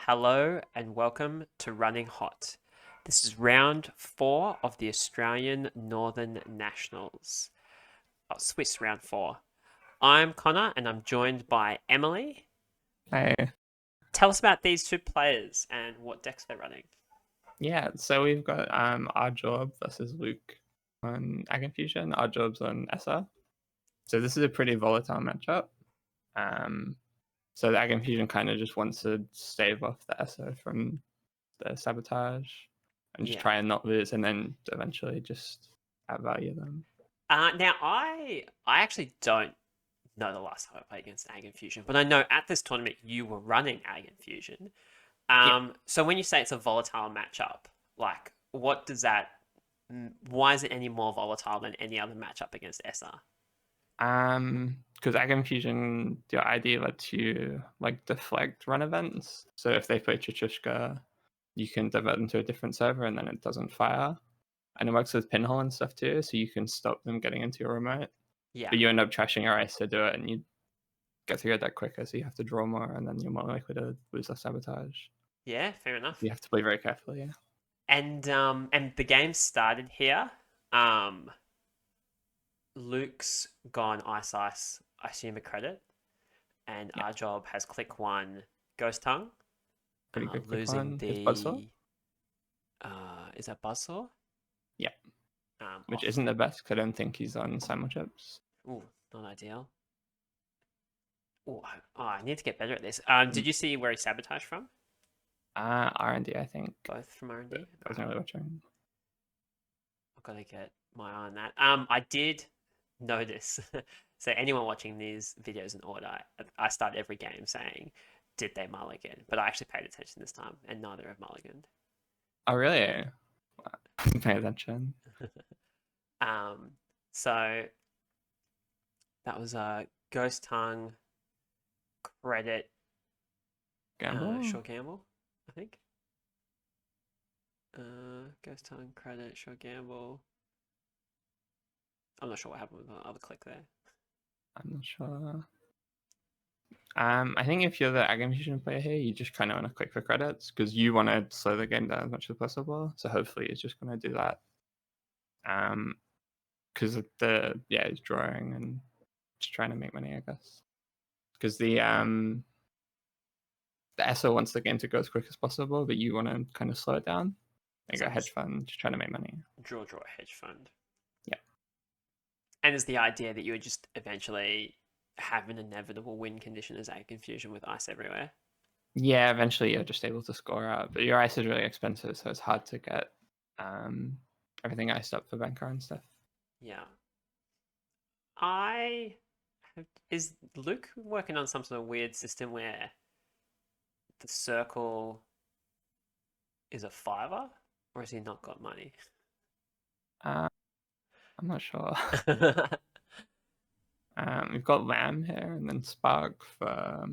Hello and welcome to Running Hot. This is round 4 of the Australian Northern Nationals. Swiss round 4. I'm Connor and I'm joined by Emily. Hey, Tell us about these two players and what decks they're running. yeah, so we've got our job versus Luke on AgInfusion, our job's on ESSA. So this is a pretty volatile matchup. So the AgInfusion kind of just wants to stave off the ESSA from the sabotage and just try and not lose, and then eventually just outvalue them. Now, I actually don't know the last time I played against AgInfusion, but I know at this tournament you were running AgInfusion. Yeah. So when you say it's a volatile matchup, like what does that? Why is it any more volatile than any other matchup against SR? Because AgInfusion, the idea lets you like deflect run events. So if they play Chichushka, you can divert them to a different server and then it doesn't fire. And it works with pinhole and stuff too, so you can stop them getting into your remote. Yeah. But you end up trashing your ice to do it, and you get through your deck quicker, so you have to draw more, and then you're more likely to lose less sabotage. Yeah, fair enough. You have to play very carefully, yeah. And the game started here. Luke's gone ice, I assume a credit, and Yeah. our job has click 1 Ghost Tongue. Pretty good quick Losing one. It's Buzzsaw. Is that Buzzsaw? Yeah. Which off. isn't the best because I don't think he's on Simul chips. Ooh, not ideal. Ooh, I need to get better at this. Did you see where he sabotaged from? R&D, I think. Both from R&D? I wasn't really watching. I've got to get my eye on that. I did notice. So anyone watching these videos in order, I start every game saying, "Did they mulligan?" But I actually paid attention this time, and neither have mulliganed. Oh, really? Pay attention. So that was a Ghost Tongue credit Gamble. short gamble, I think. Ghost Tongue credit short gamble. I'm not sure what happened with the other click there. I'm not sure. I think if you're the AgInfusion player here, you just kind of want to click for credits because you want to slow the game down as much as possible. So hopefully it's just going to do that. Because he's drawing and just trying to make money, I guess. Because the SO wants the game to go as quick as possible, but you want to kind of slow it down. Like a hedge fund, just trying to make money. Draw hedge fund. Yeah. And is the idea that you would just eventually have an inevitable win condition as AgInfusion with ice everywhere? Yeah, eventually you're just able to score out, but your ice is really expensive, so it's hard to get everything iced up for banker and stuff. Yeah. Is Luke working on some sort of weird system where the circle is a fiver, or has he not got money? I'm not sure. We've got Lamb here, and then Spark for I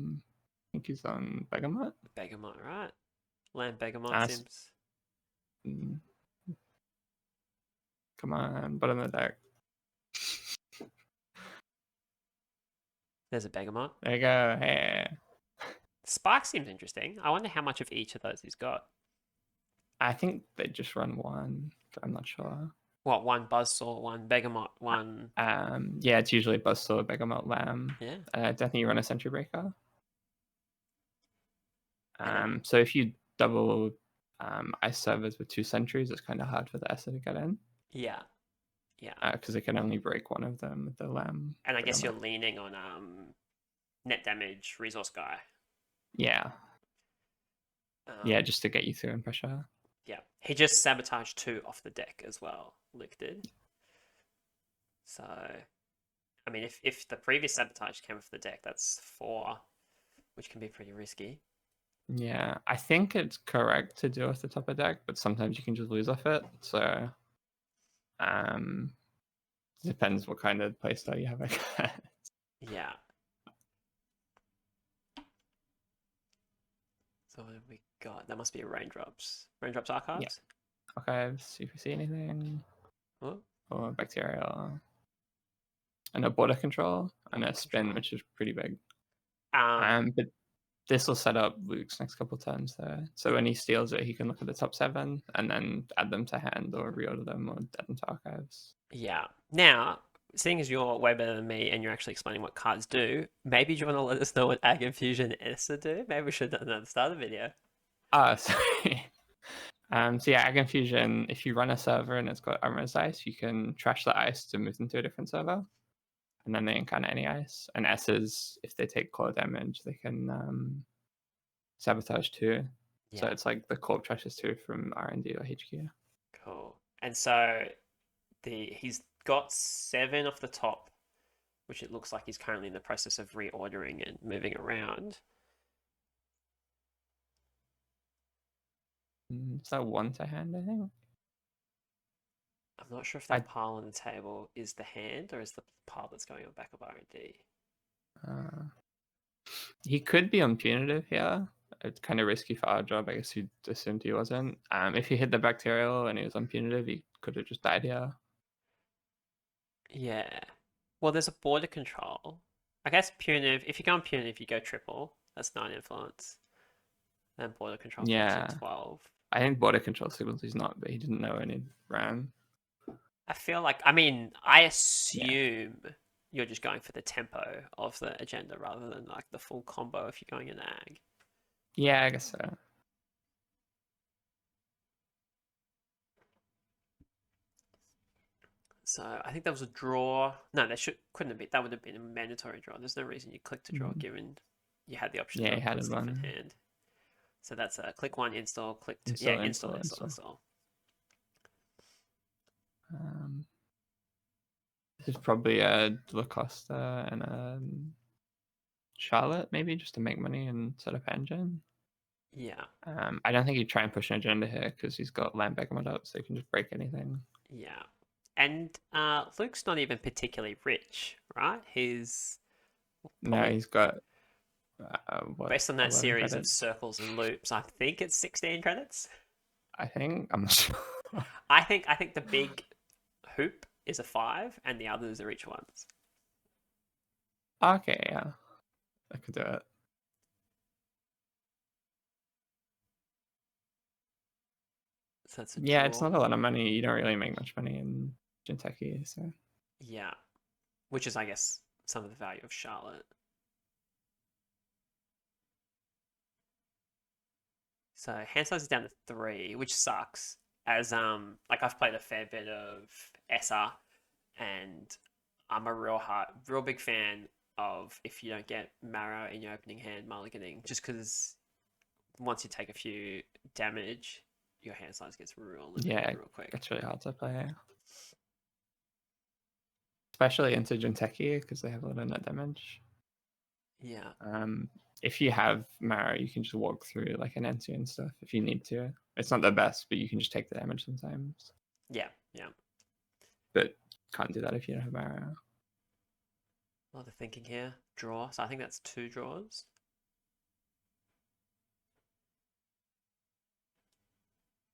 think he's on Begamot. Begamot, right? Lamb Begamot seems. Come on, bottom of the deck. There's a Begamot. There you go. Hey. Spark seems interesting. I wonder how much of each of those he's got. I think they just run one. I'm not sure. What, one Buzzsaw, one Begamot, one... Yeah, it's usually Buzzsaw, Begamot, Lamb. Yeah. I don't think you run a Sentry Breaker. So if you double ice servers with 2 sentries, it's kind of hard for the ESSA to get in. Yeah. Because it can only break one of them with the Lamb. And I guess you're leaning on net damage resource guy. Yeah. Just to get you through in pressure. Yeah. He just sabotaged 2 off the deck as well, Luke did. So, I mean, if the previous sabotage came off the deck, that's 4, which can be pretty risky. Yeah, I think it's correct to do off the top of deck, but sometimes you can just lose off it. So, depends what kind of playstyle you have, I guess. Yeah. So what have we got? That must be a Raindrops. Raindrops Archives? Yeah. Archives, see if you see anything. Oh. Or Bacterial. And a border control and a spin, which is pretty big. But this will set up Luke's next couple turns there. So when he steals it, he can look at the top 7 and then add them to hand or reorder them or add them to archives. Yeah. Now, seeing as you're way better than me and you're actually explaining what cards do, maybe you want to let us know what AgInfusion ESA do? Maybe we should have done that at the start of the video. Sorry. So yeah, AgInfusion, if you run a server and it's got unrealized ice, you can trash the ice to move them to a different server. And then they encounter any ice. And S's, if they take core damage, they can sabotage too. So Yeah, it's like the corp trashes too from R&D or HQ. cool. And so he's got 7 off the top, which it looks like he's currently in the process of reordering and moving around. Is that 1 to hand, I think? I'm not sure if that pile on the table is the hand or is the pile that's going on back of R&D. He could be on punitive here. It's kind of risky for our job. I guess you'd assumed he wasn't. If he hit the bacterial and he was on punitive, he could have just died here. Yeah. Well, there's a border control. I guess punitive, if you go on punitive, you go triple. That's 9 influence. Then border control takes you 12. I think border control signals he's not, but he didn't know any ran. I feel like, I mean, I assume you're just going for the tempo of the agenda rather than like the full combo if you're going in ag. Yeah, I guess so. So I think that was a draw. No, couldn't have been. That would have been a mandatory draw. There's no reason you click to draw given you had the option Yeah, to he had put stuff in one. hand. So that's a click 1, install, click 2. Install, Yeah, install. This is probably a Lacosta and a Charlotte, maybe, just to make money and set up engine. Yeah. I don't think he'd try and push an agenda here because he's got land mod up, so he can just break anything. Yeah. And Luke's not even particularly rich, right? He's No, he's got based on that series credits? of circles and loops, I think it's 16 credits. I think I'm not sure. I think the big hoop is a 5 and the others are each ones. Okay, yeah. I could do it. So that's a yeah, draw. it's not a lot of money. You don't really make much money in Jinteki, so. Yeah. Which is, I guess, some of the value of Charlotte. So hand size is down to 3, which sucks. As like I've played a fair bit of SR, and I'm a real big fan of if you don't get Marrow in your opening hand, mulliganing, just because once you take a few damage, your hand size gets real limited real quick. It's really hard to play. Especially into Jinteki because they have a lot of net damage. Yeah. If you have Marrow, you can just walk through like an NC and stuff if you need to. It's not the best, but you can just take the damage sometimes. Yeah, yeah. But can't do that if you don't have Marrow. A lot of thinking here. Draw. So I think that's 2 draws.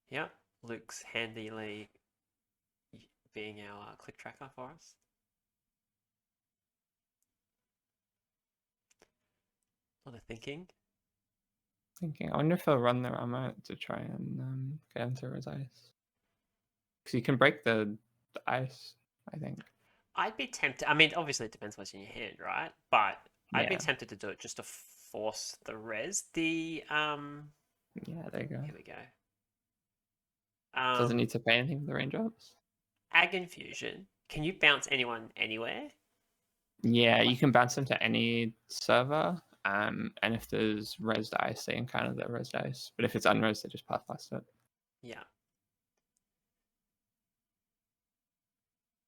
Yeah. Luke's handily being our click tracker for us. A lot of thinking. I wonder if they'll run their armor to try and get into his ice. Because you can break the ice, I think. I'd be tempted. I mean, obviously it depends what's in your hand, right? But I'd be tempted to do it just to force the res. Yeah, there you go. Here we go. Doesn't need to pay anything for the raindrops. AgInfusion. Can you bounce anyone anywhere? Yeah, you can bounce them to any server. And if there's res ice, they encounter that res ice. But if it's unres, they just pass past it. Yeah.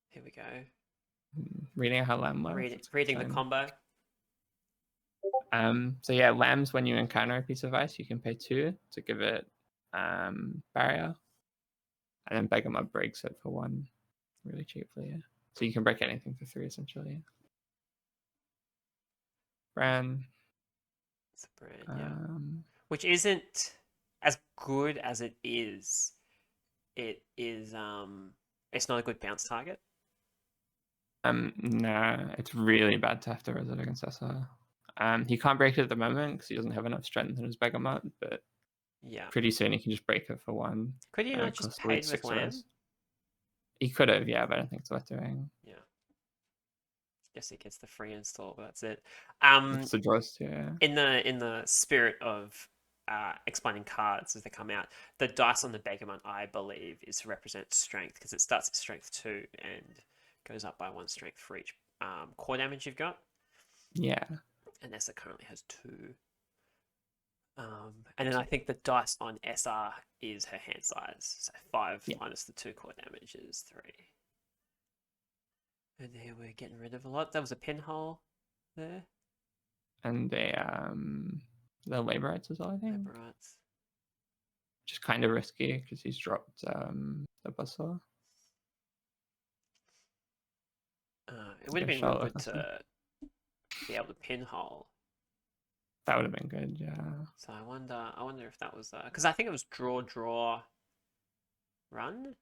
Here we go. Reading how lamb works. Reading the combo. So yeah, lambs, when you encounter a piece of ice, you can pay 2 to give it barrier. And then Beggarmud breaks it for 1 really cheaply. Yeah. So you can break anything for 3 essentially. Bran. It's a brand, yeah. Which isn't as good as it is. It is it's not a good bounce target. No, it's really bad to have to res it against SR. He can't break it at the moment because he doesn't have enough strength in his Begamot, but Yeah. pretty soon he can just break it for 1. Could you And not it just costs Elite paid with 6 lamb? race. He could have, yeah, but I don't think it's worth doing. Yeah. Guess he gets the free install, but that's it. It's the draws too, yeah. In the spirit of explaining cards as they come out, the dice on the Begamon, I believe, is to represent strength because it starts at strength 2 and goes up by 1 strength for each core damage you've got. Yeah. And Essa currently has 2. And then I think the dice on SR is her hand size. So 5 Yeah. minus the 2 core damage is 3. And there we're getting rid of a lot. That was a pinhole there. And the labor rights as well, I think. Labor rights. Which is kind of risky because he's dropped the buzzsaw. It would have been real good to be able to pinhole. That would have been good, yeah. So I wonder if that was because I think it was draw run,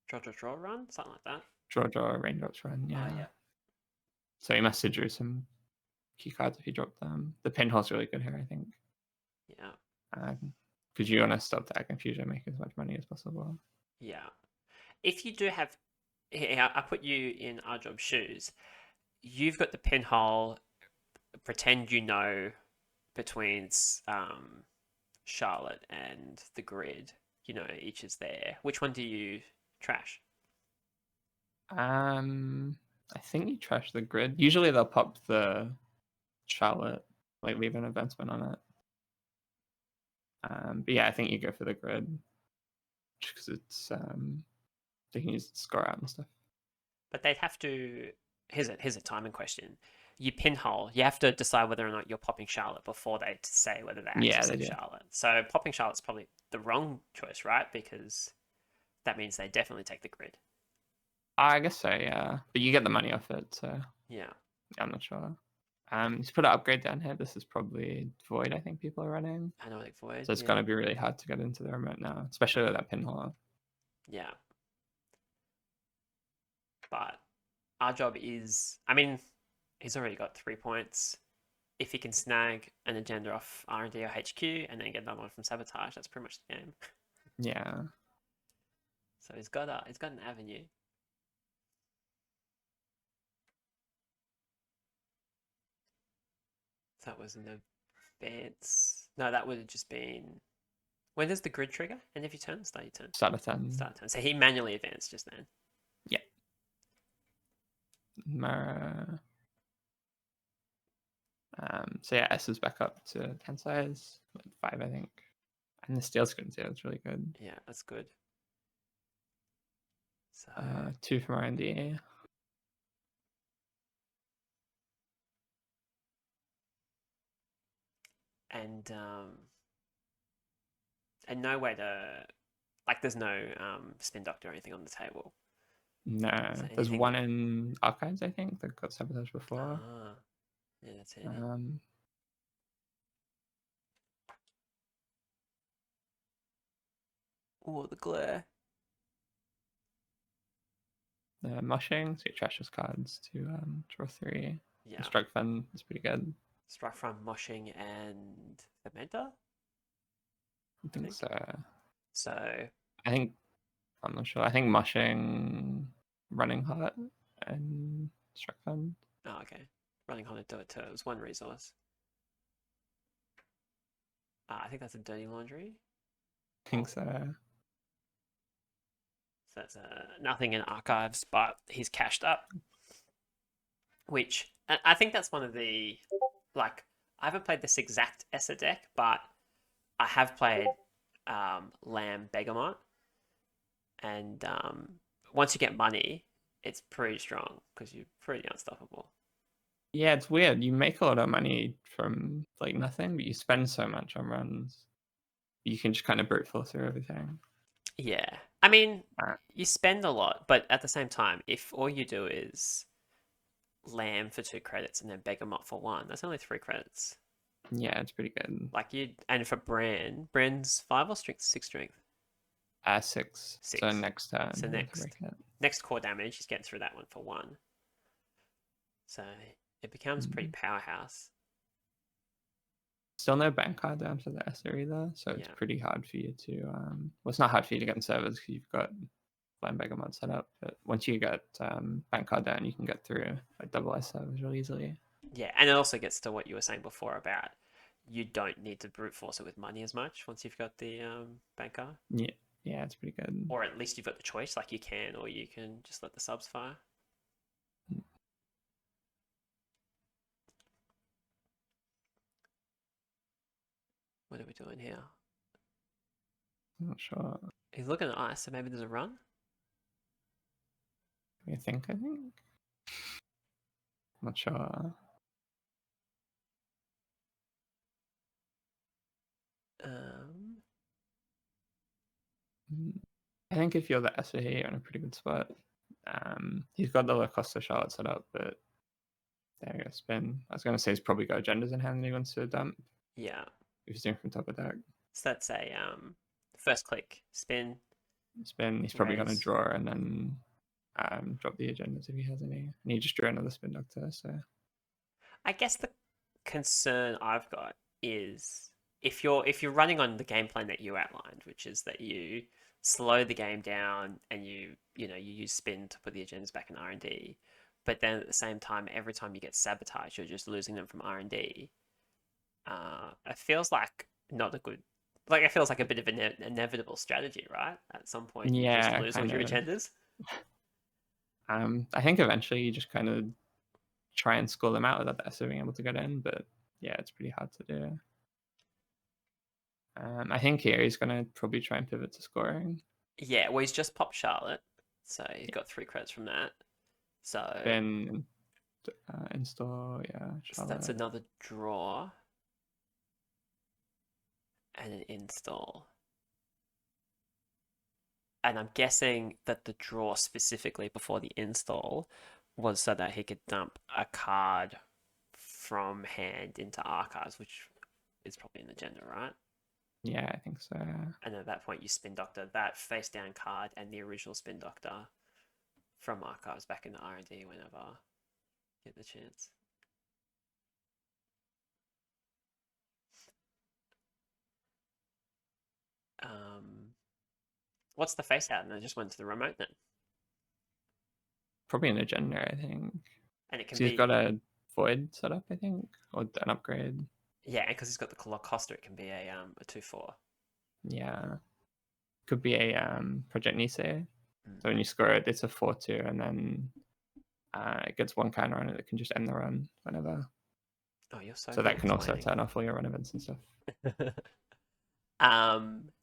draw run, something like that. Draw raindrops run, yeah. Yeah. So he must have drew some key cards if he dropped them. The pinhole's really good here, I think. Yeah. Because you want to stop the AgInfusion, make as much money as possible. Yeah. If you do have, I put you in our job shoes. You've got the pinhole. Pretend you know between Charlotte and the grid. You know each is there. Which one do you trash? I think you trash the grid. Usually they'll pop the Charlotte, like leave an advancement on it. But yeah, I think you go for the grid just because it's they can use it to score out and stuff. But they'd have to. Here's a timing question. You pinhole. You have to decide whether or not you're popping Charlotte before they say whether they actually say Charlotte. So popping Charlotte's probably the wrong choice, right? Because that means they definitely take the grid. I guess so, yeah. But you get the money off it, so yeah. I'm not sure. Just put an upgrade down here. This is probably Void, I think people are running. I know, like Void. So it's gonna be really hard to get into the remote now, especially with that pinhole. Yeah. But our job is, I mean, he's already got 3 points. If he can snag an agenda off R&D or HQ and then get another one from Sabotage, that's pretty much the game. Yeah. So he's got an avenue. So that was an advance. No, that would have just been. When does the grid trigger? End of your turn? Start your turn. Start of turn. Start turn. So he manually advanced just then. Yeah. Mara. So yeah, S is back up to 10 size, 5 I think. And the steel screen too, it's really good. Yeah, that's good. So 2 from R&D. And no way to, like, there's no spin doctor or anything on the table. No, there's one in Archives, I think, that got Sabotage before. Yeah, that's it. Oh, the glare. Mushing, so you trash his cards to draw 3. Yeah. Strike Fund is pretty good. Strike from Mushing and Fermenter? I think so. So I think, I'm not sure. I think Mushing, Running Heart, and Strike Fund. Oh, okay. Running Heart do it too. It was 1 resource. I think that's a Dirty Laundry. I think so. So that's nothing in Archives, but he's cashed up. Which, I think that's one of the, like, I haven't played this exact Essa deck, but I have played Lamb Begamot. And once you get money, it's pretty strong because you're pretty unstoppable. Yeah, it's weird. You make a lot of money from like nothing, but you spend so much on runs. You can just kind of brute force through everything. Yeah. I mean, you spend a lot, but at the same time, if all you do is Lamb for 2 credits and then Begamot for 1, that's only 3 credits. Yeah, it's pretty good. Like and for Brand's 5 or strength? 6 strength? 6. So next turn. So next core damage, he's getting through that one for 1. So it becomes pretty powerhouse. Still no bank card down for the ESSA either, so it's Yeah. pretty hard for you to. Well, it's not hard for you to get in servers because you've got Flying mod set up. But once you get bank card down, you can get through like double S servers really easily. Yeah, and it also gets to what you were saying before about you don't need to brute force it with money as much once you've got the banker, Yeah, it's pretty good. or at least you've got the choice. Like you can, or you can just let the subs fire. What are we doing here? I'm not sure. He's looking at ice, so maybe there's a run. I think. I'm not sure. Um, I think if you're the ESSA here, you're in a pretty good spot. He's got the La Costa Charlotte set up, but there you go, spin. I was going to say he's probably got agendas in hand that he wants to dump yeah. if he's doing from top of deck. So that's a first click spin. Spin, he's probably going to Raise. draw and then drop the agendas if he has any. And he just drew another spin doctor, so. I guess the concern I've got is if you're running on the game plan that you outlined, which is that you slow the game down and you use spin to put the agendas back in R&D, but then at the same time, every time you get sabotaged, you're just losing them from R&D. It feels like not a good, like it feels like a bit of an inevitable strategy, right? At some point, you just Yeah, lose all kind your of. agendas. I think eventually you just kind of try and score them out without the ESSA being able to get in, but yeah, it's pretty hard to do. I think here he's going to probably try and pivot to scoring. Yeah, well, he's just popped Charlotte, so he's got 3 credits from that. So Then install, yeah, So that's Charlotte. another draw and an install. And I'm guessing that the draw specifically before the install was so that he could dump a card from hand into archives, which is probably an agenda, right? Yeah, I think so. And at that point, you spin doctor that face down card and the original spin doctor from archives back into R&D whenever you get the chance. What's the face out? And I just went to the remote then. Probably an agenda, I think. And it can So he's be, got a void set up, I think, or an upgrade. yeah, and because he's got the Costa, it can be a 2/4. Yeah, could be a Project Nisei. Mm. So when you score it, it's a 4/2, and then it gets one counter on it that can just end the run whenever. Oh, you're so So good that at can also explaining. turn off all your run events and stuff.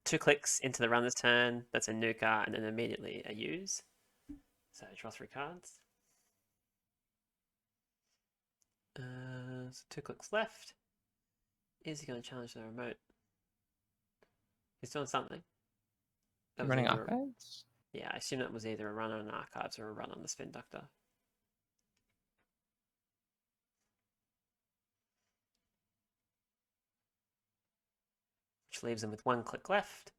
2 clicks into the runner's turn. That's a nuka, and then immediately a use. So draw 3 cards. So 2 clicks left. Is he going to challenge the remote? He's doing something. That was Running either archives? yeah, I assume that was either a run on archives or a run on the spin doctor. Which leaves him with 1 click left.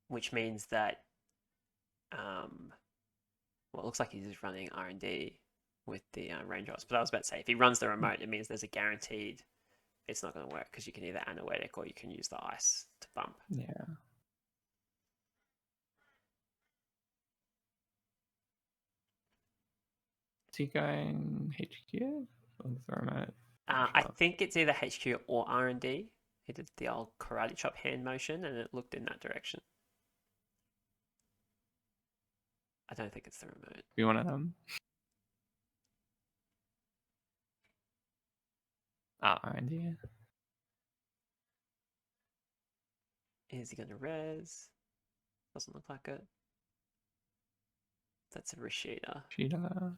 Which means that well, it looks like he's running R&D with the raindrops. But I was about to say, if he runs the remote, it means there's a guaranteed it's not going to work because you can either Anoetic or you can use the ice to bump. Yeah. Is he going HQ or the remote? I think it's either HQ or R&D. He did the old karate chop hand motion and it looked in that direction. I don't think it's the remote. Be one of them. R&D. Is he going to res? Doesn't look like it. That's a Rashida. Cheetah.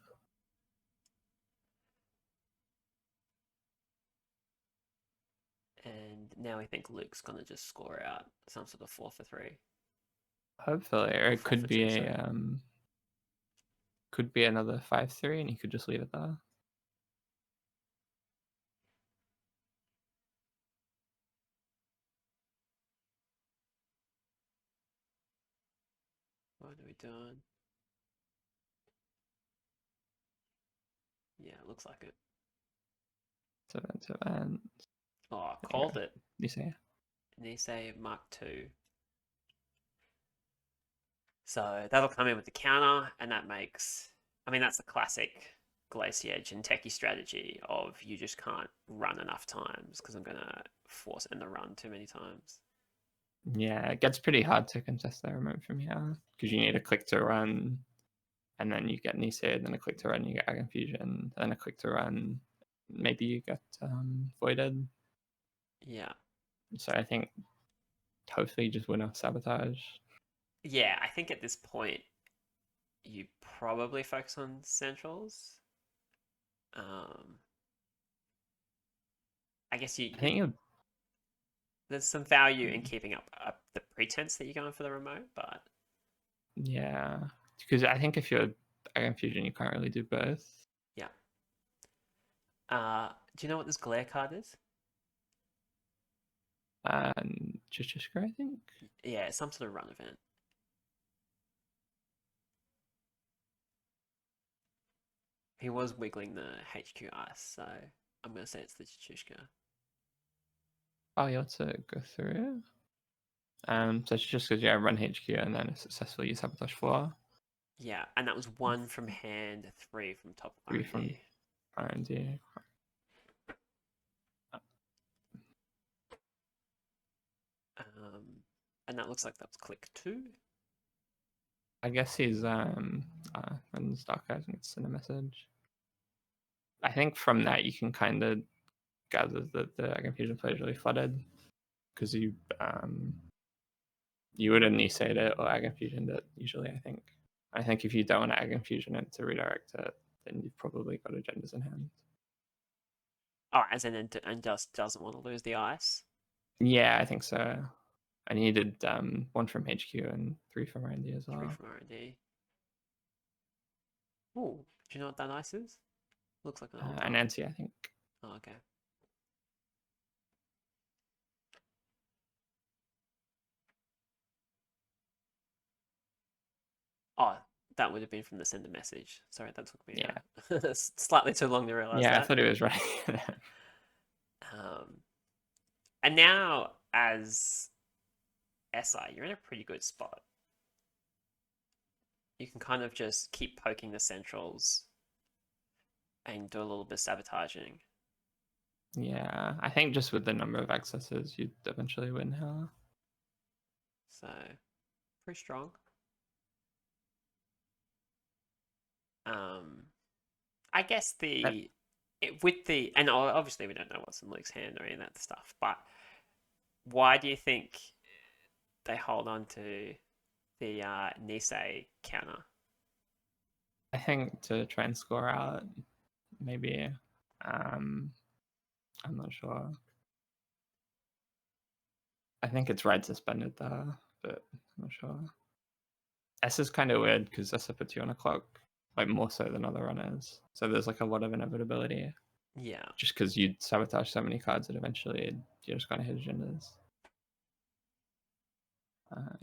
And now I think Luke's going to just score out some sort of 4 for 3. Hopefully, or it could be 4 for 2, a could be another 5/3, and he could just leave it there. What are we doing? Yeah, it looks like it. Event. Oh, There you called go. it. You say? Nisei Mark II. So that'll come in with the counter, and that makes. I mean, that's the classic Glacier Jinteki strategy of you just can't run enough times because I'm gonna force it in the run too many times. Yeah, it gets pretty hard to contest that remote from here because you need a click to run, and then you get Nisei, then a click to run, you get AgInfusion, then a click to run, maybe you get voided. Yeah, So I think hopefully you just win off sabotage. yeah. I think at this point you probably focus on centrals. Um, I guess I think you there's some value in keeping up the pretense that you're going for the remote, but yeah, because I think if you're AgInfusion, you can't really do both. yeah. Do you know what this glare card is? Just I think. Yeah, it's some sort of run event. He was wiggling the HQ ice, so I'm gonna say it's the Chichushka. Oh, yeah, let's go through. So it's just because run HQ and then successfully use sabotage floor. Yeah, and that was 1 from hand, 3 from top 3 from R&D. R&D. And that looks like that was click 2. I guess he's when Dark Eyes and send a message. I think from that you can kind of gather that the AgInfusion play is really flooded because you would have Nisei'd it or AgInfusioned it usually. I think if you don't want to AgInfusion it to redirect it, then you've probably got agendas in hand. Oh, as in and just doesn't want to lose the ice. Yeah, I think so. I needed 1 from HQ and 3 from R&D as 3 well. from R&D. Ooh, do you know what that ice is? Looks like an old And card. Nancy, I think. Oh, okay. Oh, that would have been from the sender message. Sorry, that took me Yeah. slightly too long to realize Yeah, I that. thought he was right. Um, and now, as SI, you're in a pretty good spot. You can kind of just keep poking the centrals and do a little bit of sabotaging. Yeah, I think just with the number of accesses, you'd eventually win her. So, pretty strong. I guess with the and obviously we don't know what's in Luke's hand or any of that stuff, but why do you think they hold on to the Nisei counter? I think to try and score out, maybe. I'm not sure. I think it's right suspended there, but I'm not sure. S is kind of weird because S puts you on a clock, like more so than other runners. So there's like a lot of inevitability. Yeah, Just because you sabotage so many cards that eventually you're just going to hit agendas.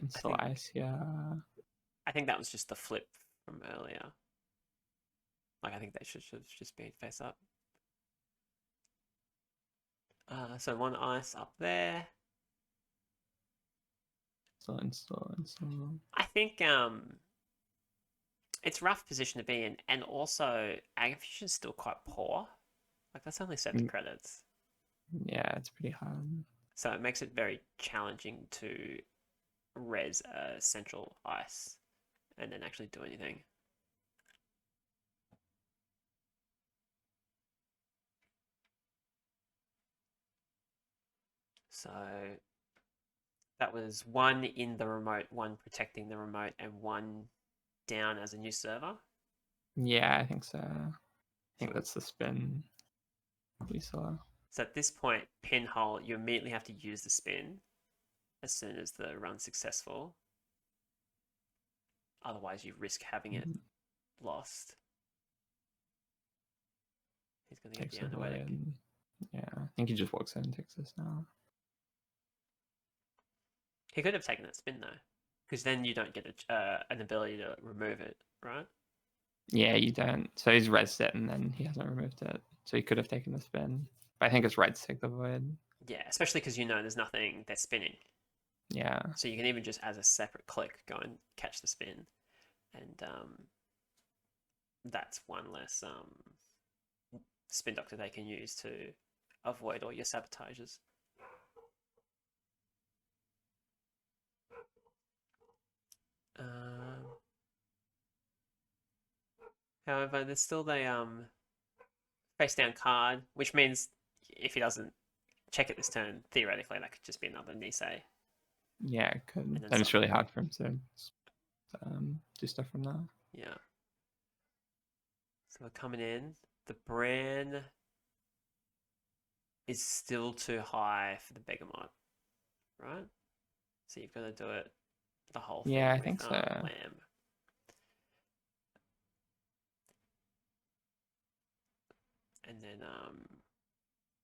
Install ice, yeah. I think that was just the flip from earlier. Like I think they should have just been face up. So 1 ice up there. Install. I think it's a rough position to be in, and also AgInfusion is still quite poor. Like that's only 7 credits, Yeah, it's pretty hard. so it makes it very challenging to res a central ice and then actually do anything. So that was 1 in the remote, 1 protecting the remote, and 1 down as a new server. Yeah, I think so. I think that's the spin we saw. So at this point, pinhole, you immediately have to use the spin as soon as the run's successful. Otherwise, you risk having it lost. He's going to get the anoetic. Yeah, I think he just walks in and takes this now. He could have taken that spin though, because then you don't get an ability to remove it, right? Yeah, you don't. So he's res it and then he hasn't removed it. So he could have taken the spin. But I think it's right to take the void. Yeah, especially because you know there's nothing they're spinning. Yeah. So you can even just as a separate click go and catch the spin, and that's one less spin doctor they can use to avoid all your sabotages. Um, However, there's still the face down card, which means if he doesn't check it this turn, theoretically that could just be another Nisei. Yeah, it could. And then Then it's really something. hard for him to do stuff from there. Yeah. So we're coming in. The Bran is still too high for the Begamot, right? So you've got to do it the whole Yeah, thing I with think so. Lamb. And then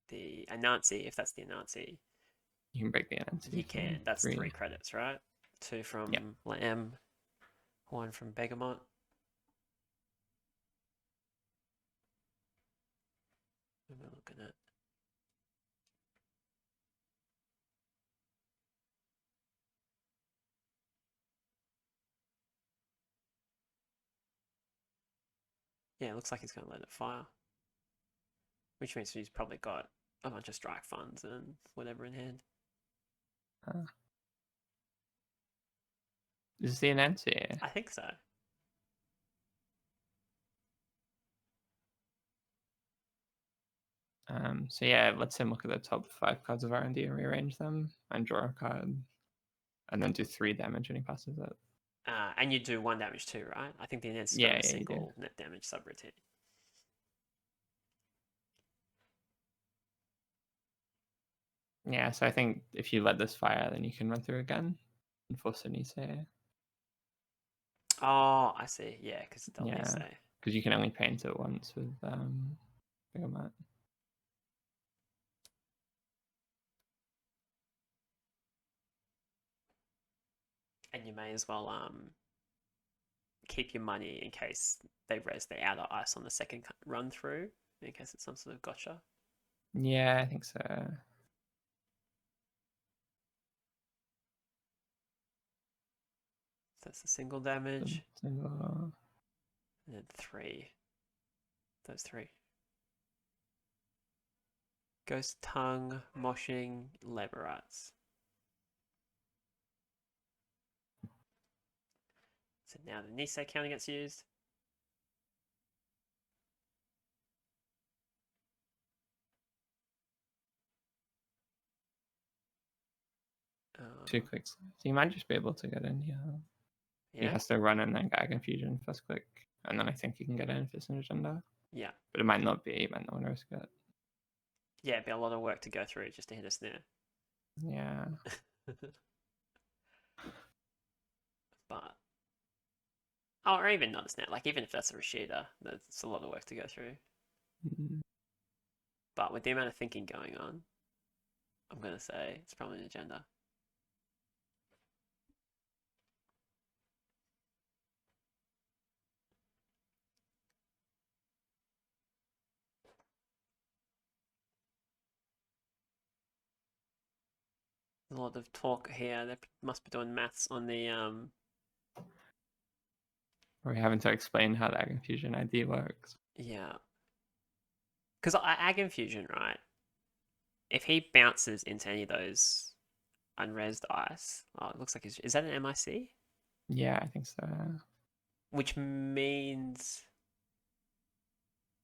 the Anansi, if that's the Anansi, You can break the NC you from can. That's 3 3. credits, right? 2 Yeah. from Lamb, 1 from Begamot. What am I looking at? Yeah, it looks like he's going to let it fire. Which means he's probably got a bunch of strike funds and whatever in hand. Uh, is the NC? I think so. So yeah, let's him look at the top 5 cards of R&D and rearrange them and draw a card, and then do 3 damage when he passes it. And you do 1 damage too, right? I think the Nant's got Yeah, a yeah, you do. single net damage subroutine. Yeah, so I think if you let this fire, then you can run through again and force a Nisei. Oh, I see. Yeah, because they'll Yeah, Nisei. because you can only paint it once with Begamat. And you may as well keep your money in case they res the outer ice on the second run through, in case it's some sort of gotcha. Yeah, I think so. So that's the single damage. Single. And then 3. Those 3. Ghost Tongue, Moshing, Laborites. So now the Nisei counter gets used. Two clicks. So you might just be able to get in here. He Yeah? has to run and then AgInfusion first click, and then I think he can get in if it's an agenda. Yeah. But it might not be. You might not want to risk it. Yeah, it'd be a lot of work to go through just to hit a snare. Yeah. But or even not a snare. Like even if that's a Rashida, that's a lot of work to go through. Mm. But with the amount of thinking going on, I'm gonna say it's probably an agenda. There's a lot of talk here. They must be doing maths on the We're having to explain how the AgInfusion ID works. yeah. Because AgInfusion, right? If he bounces into any of those unresed ice, oh, it looks like is that an MIC? Yeah, I think so. Which means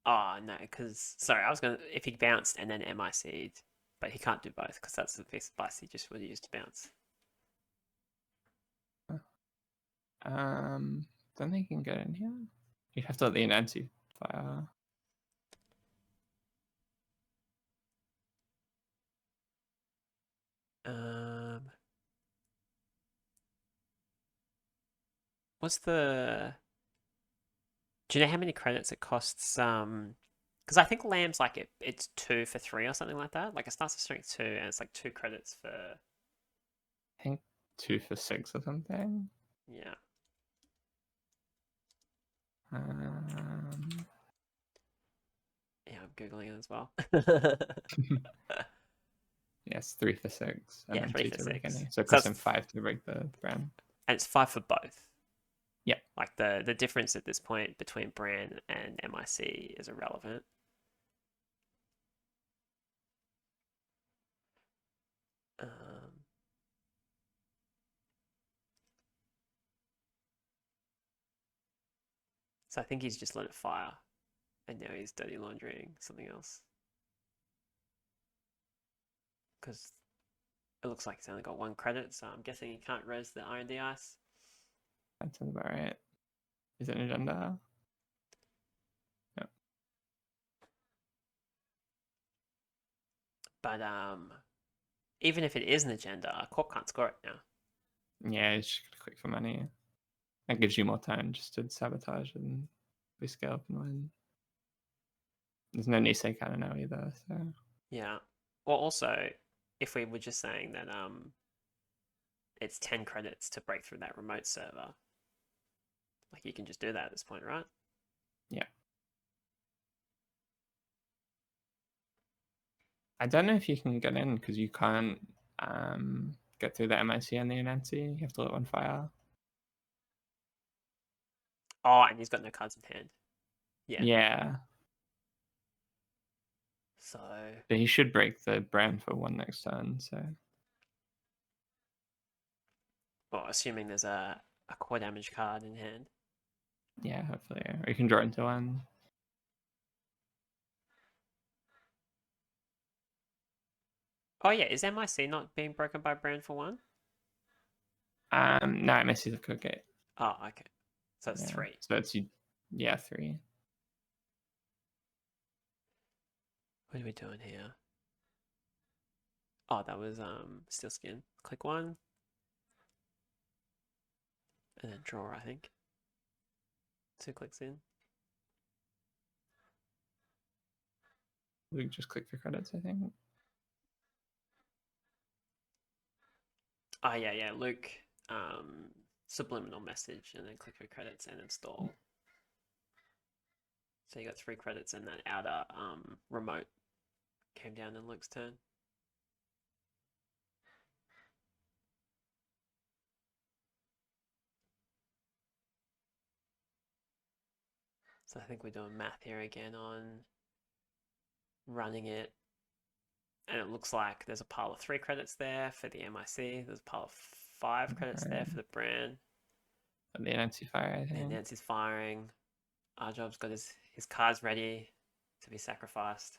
oh no, because sorry, I was gonna if he bounced and then MIC'd, but he can't do both because that's the piece of ice he just would use to bounce. Don't think you can get in here. You have to let the Nancy fire. Um, what's the? Do you know how many credits it costs? Because I think Lamb's like it's 2 for 3 or something like that. Like it starts with strength 2 and it's like 2 credits for I think 2 for 6 or something. yeah. Um, Yeah, I'm googling it as well. Yes, 3 for 6, and Yeah, then 3 2 for to break 6. any. So it So costs that's him 5 to break the brand. and it's 5 for both. Yeah. Like the difference at this point between Bran and MIC is irrelevant. Um, so I think he's just let it fire, and now he's dirty laundering something else because it looks like he's only got 1 credit. So I'm guessing he can't res the R&D ice. That sounds about right. Is it an agenda? Yep. But even if it is an agenda, Corp can't score it now. Yeah, he's just gonna click for money. That gives you more time just to sabotage and we scale up and win. There's no Nisei kind of now either, so Yeah. Or also, if we were just saying that it's 10 credits to break through that remote server, like you can just do that at this point, right? yeah. I don't know if you can get in because you can't get through the MIC and the Nancy. You have to let one fire. Oh, and he's got no cards in hand. Yeah. Yeah. So, But he should break the brand for 1 next turn, so well, assuming there's a core damage card in hand. yeah, hopefully. Or you can draw into 1. Oh yeah, is MIC not being broken by Brand for 1? No, MIC is a code gate. Oh, okay. So it's Yeah. 3. So it's yeah, 3. What are we doing here? Oh, that was Steel Skin. Click 1. And then draw, I think. 2 clicks in. We just click for credits, I think. Oh yeah, yeah. Luke, subliminal message, and then click for credits and install. So you got 3 credits, and that outer remote came down in Luke's turn. So I think we're doing math here again on running it. And it looks like there's a pile of 3 credits there for the MIC. There's a pile of 5 credits there for the brand. The Nancy fire, I think. And Nancy's firing. Our job's got his cards ready to be sacrificed.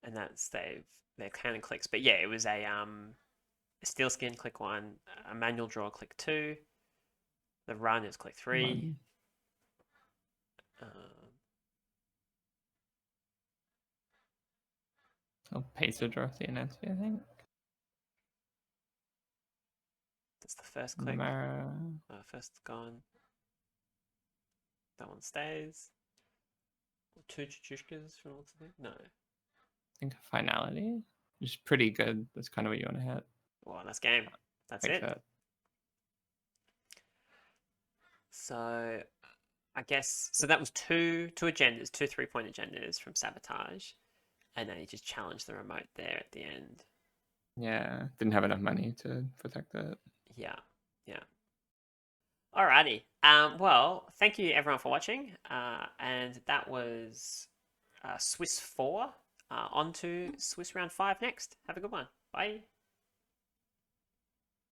And that's they're cannon clicks. But yeah, it was a steel skin click 1, a manual draw click 2. The run is click 3. So pace to draw the Nancy, I think. That's the first click. First gone. That one stays. 2 Chuchushkas from what's the thing? No. I think finality, which is pretty good. That's kind of what you want to hit. Well, that's game. That's Like it. that. So I guess so that was two agendas, 2 3-point agendas from Sabotage. And then he just challenged the remote there at the end. Yeah, didn't have enough money to protect it. Yeah, yeah. Alrighty. Well, thank you everyone for watching. And that was Swiss 4. On to Swiss round 5 next. Have a good one. Bye.